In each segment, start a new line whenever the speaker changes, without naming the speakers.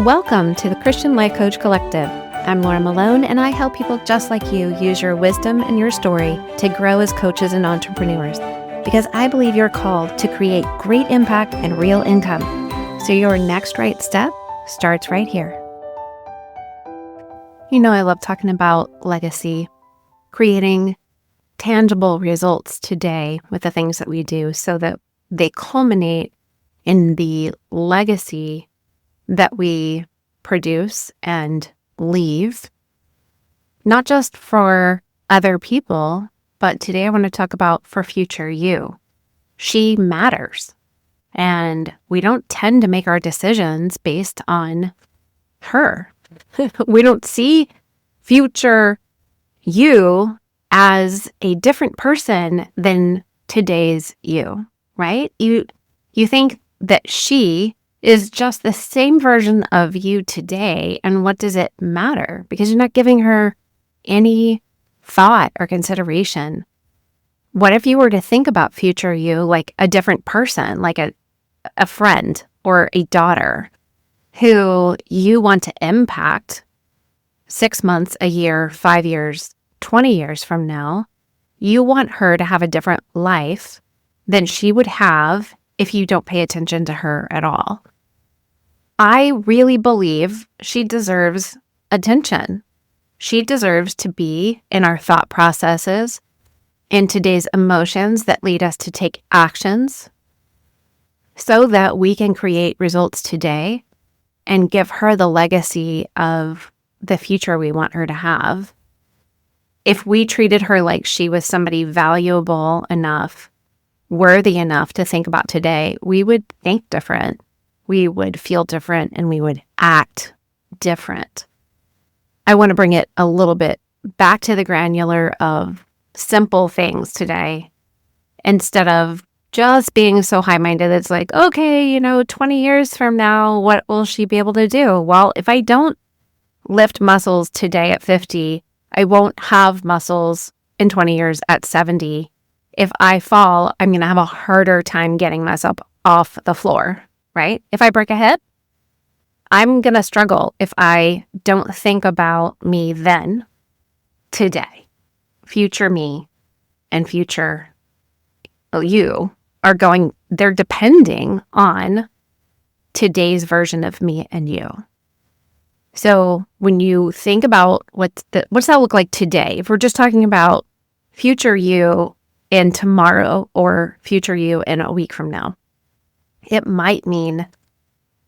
Welcome to the Christian Life Coach Collective. I'm Laura Malone, and I help people just like you use your wisdom and your story to grow as coaches and entrepreneurs, because I believe you're called to create great impact and real income. So your next right step starts right here. You know, I love talking about legacy, creating tangible results today with the things that we do so that they culminate in the legacy that we produce and leave, not just for other people, but today I want to talk about for future you. She matters. And we don't tend to make our decisions based on her. We don't see future you as a different person than today's you, right? You think that she is just the same version of you today, and what does it matter? Because you're not giving her any thought or consideration. What if you were to think about future you like a different person, like a friend or a daughter who you want to impact 6 months, a year, 5 years, 20 years from now? You want her to have a different life than she would have if you don't pay attention to her at all. I really believe she deserves attention. She deserves to be in our thought processes, in today's emotions that lead us to take actions so that we can create results today and give her the legacy of the future we want her to have. If we treated her like she was somebody valuable enough, worthy enough to think about today, we would think different. We would feel different, and we would act different. I want to bring it a little bit back to the granular of simple things today, instead of just being so high-minded. It's like, okay, 20 years from now, what will she be able to do? Well, if I don't lift muscles today at 50, I won't have muscles in 20 years at 70. If I fall, I'm going to have a harder time getting myself off the floor. Right? If I break a hip, I'm going to struggle if I don't think about me then, today. Future me and future you they're depending on today's version of me and you. So when you think about what's that look like today, if we're just talking about future you in tomorrow or future you in a week from now, it might mean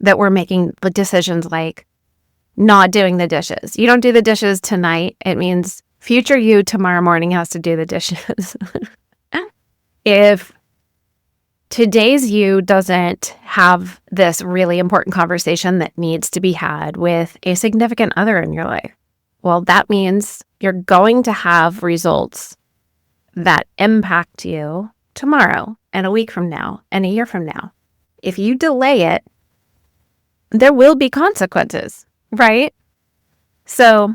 that we're making the decisions like not doing the dishes. You don't do the dishes tonight. It means future you tomorrow morning has to do the dishes. If today's you doesn't have this really important conversation that needs to be had with a significant other in your life, well, that means you're going to have results that impact you tomorrow and a week from now and a year from now. If you delay it, there will be consequences, right? So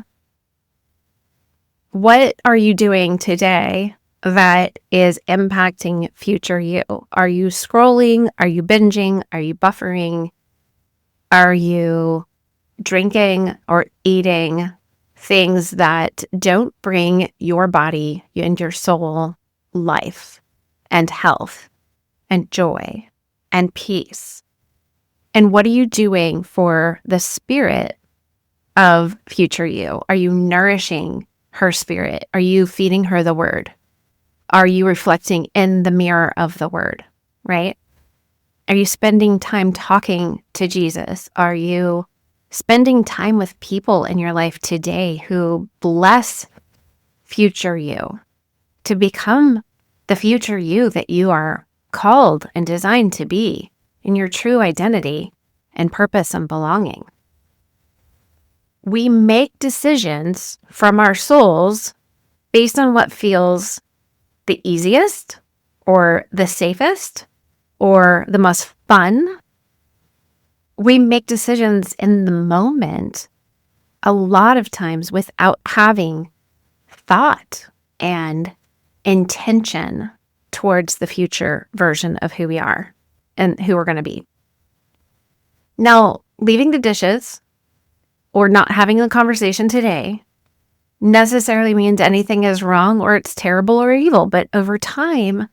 what are you doing today that is impacting future you? Are you scrolling? Are you binging? Are you buffering? Are you drinking or eating things that don't bring your body and your soul life and health and joy and peace? And what are you doing for the spirit of future you? Are you nourishing her spirit? Are you feeding her the word? Are you reflecting in the mirror of the word, right? Are you spending time talking to Jesus? Are you spending time with people in your life today who bless future you to become the future you that you are called and designed to be in your true identity and purpose and belonging? We make decisions from our souls based on what feels the easiest or the safest or the most fun. We make decisions in the moment a lot of times without having thought and intention towards the future version of who we are and who we're going to be. Now, leaving the dishes or not having the conversation today necessarily means anything is wrong or it's terrible or evil. But over time,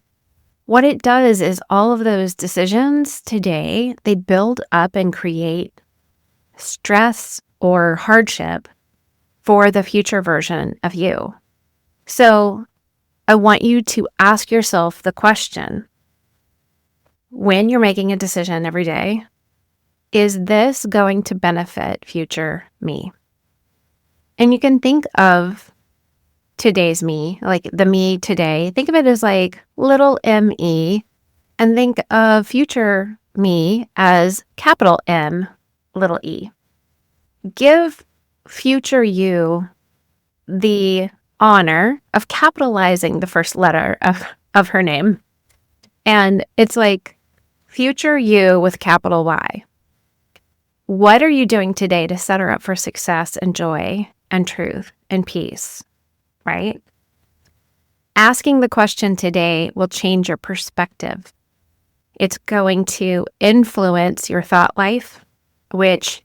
what it does is all of those decisions today, they build up and create stress or hardship for the future version of you. So I want you to ask yourself the question, when you're making a decision every day, is this going to benefit future me? And you can think of today's me, like the me today. Think of it as like little me, and think of future me as capital M, little e. Give future you the honor of capitalizing the first letter of her name. And it's like future you with capital Y. What are you doing today to set her up for success and joy and truth and peace, right? Asking the question today will change your perspective. It's going to influence your thought life, which,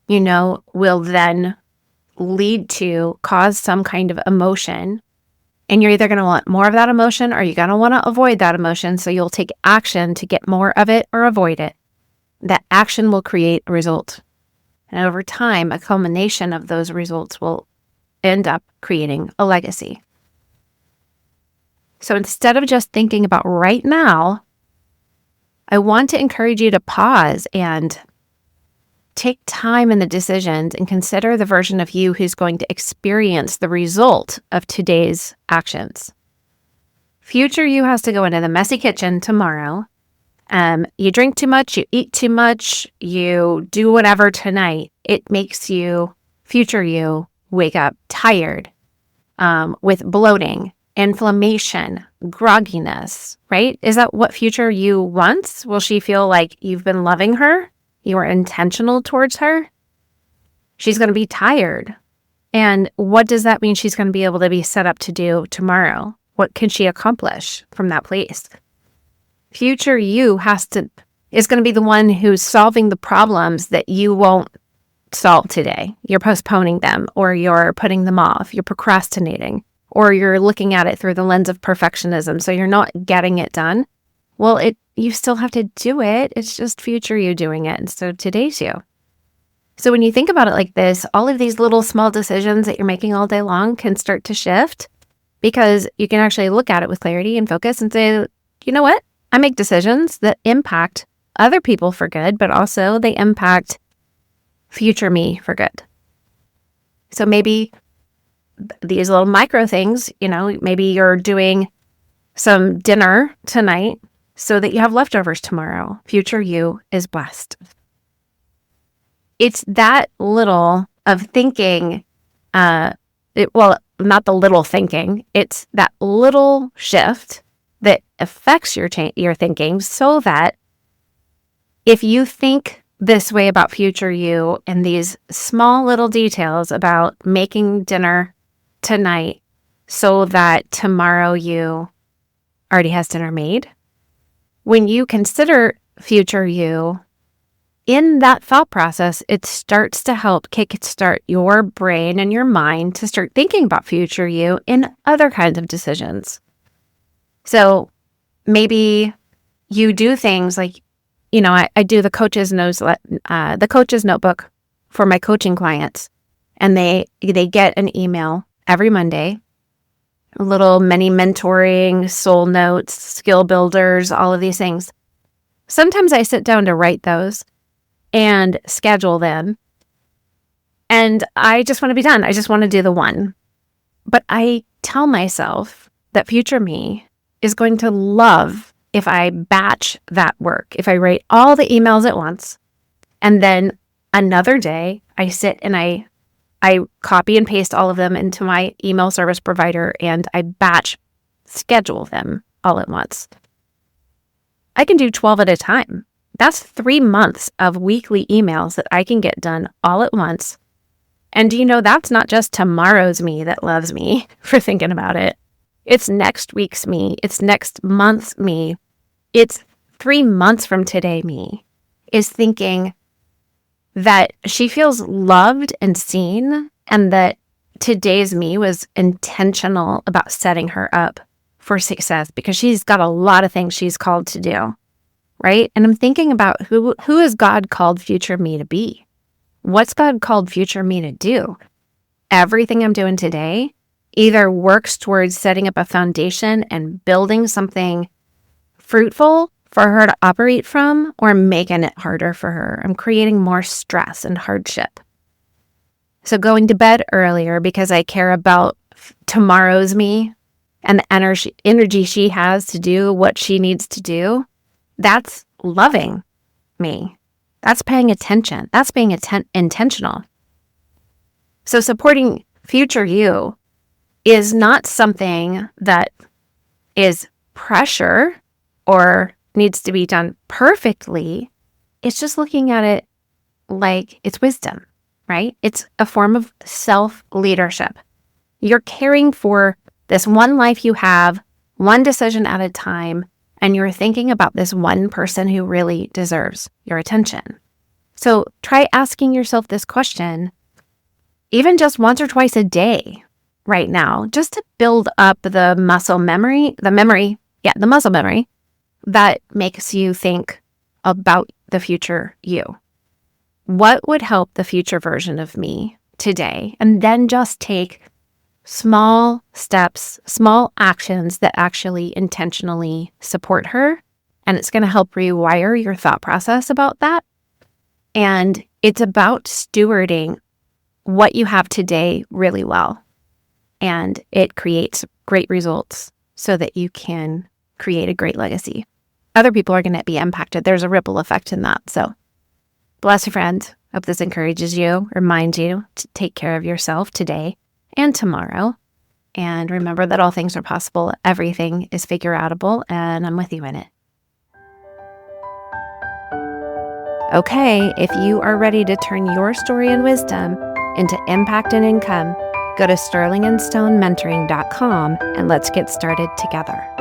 will then lead to cause some kind of emotion. And you're either going to want more of that emotion or you're going to want to avoid that emotion. So you'll take action to get more of it or avoid it. That action will create a result. And over time, a culmination of those results will end up creating a legacy. So instead of just thinking about right now, I want to encourage you to pause and take time in the decisions and consider the version of you who's going to experience the result of today's actions. Future you has to go into the messy kitchen tomorrow. You drink too much, you eat too much, you do whatever tonight. It makes you, future you, wake up tired, with bloating, inflammation, grogginess, right? Is that what future you wants? Will she feel like you've been loving her? You are intentional towards her? She's going to be tired. And what does that mean she's going to be able to be set up to do tomorrow? What can she accomplish from that place? Future you is going to be the one who's solving the problems that you won't solve today. You're postponing them, or you're putting them off, you're procrastinating, or you're looking at it through the lens of perfectionism, so you're not getting it done. Well, you still have to do it. It's just future you doing it instead of today's you. So when you think about it like this, all of these little small decisions that you're making all day long can start to shift, because you can actually look at it with clarity and focus and say, you know what? I make decisions that impact other people for good, but also they impact future me for good. So maybe these little micro things, maybe you're doing some dinner tonight so that you have leftovers tomorrow. Future you is blessed. It's that little of thinking, not the little thinking, it's that little shift that affects your thinking, so that if you think this way about future you and these small little details about making dinner tonight so that tomorrow you already has dinner made, when you consider future you in that thought process, it starts to help kickstart your brain and your mind to start thinking about future you in other kinds of decisions. So maybe you do things like, I do the coach's notebook for my coaching clients, and they get an email every Monday, a little mini mentoring, soul notes, skill builders, all of these things. Sometimes I sit down to write those and schedule them, and I just want to be done. I just want to do the one. But I tell myself that future me is going to love if I batch that work, if I write all the emails at once, and then another day I sit and I copy and paste all of them into my email service provider, and I batch schedule them all at once. I can do 12 at a time. That's 3 months of weekly emails that I can get done all at once. And that's not just tomorrow's me that loves me for thinking about it. It's next week's me. It's next month's me. It's 3 months from today me is thinking that she feels loved and seen, and that today's me was intentional about setting her up for success because she's got a lot of things she's called to do, right? And I'm thinking about who has God called future me to be? What's God called future me to do? Everything I'm doing today either works towards setting up a foundation and building something fruitful for her to operate from, or making it harder for her. I'm creating more stress and hardship. So going to bed earlier because I care about tomorrow's me and the energy she has to do what she needs to do, that's loving me. That's paying attention. That's being intentional. So supporting future you is not something that is pressure or needs to be done perfectly. It's just looking at it like it's wisdom, right? It's a form of self-leadership. You're caring for this one life you have, one decision at a time, and you're thinking about this one person who really deserves your attention. So try asking yourself this question, even just once or twice a day right now, just to build up the muscle memory that makes you think about the future you. What would help the future version of me today? And then just take small steps, small actions that actually intentionally support her. And it's going to help rewire your thought process about that. And it's about stewarding what you have today really well. And it creates great results so that you can create a great legacy. Other people are going to be impacted. There's a ripple effect in that. So bless you, friend. Hope this encourages you, reminds you to take care of yourself today and tomorrow. And remember that all things are possible. Everything is figure outable, and I'm with you in it. Okay, if you are ready to turn your story and wisdom into impact and income, go to sterlingandstonementoring.com and let's get started together.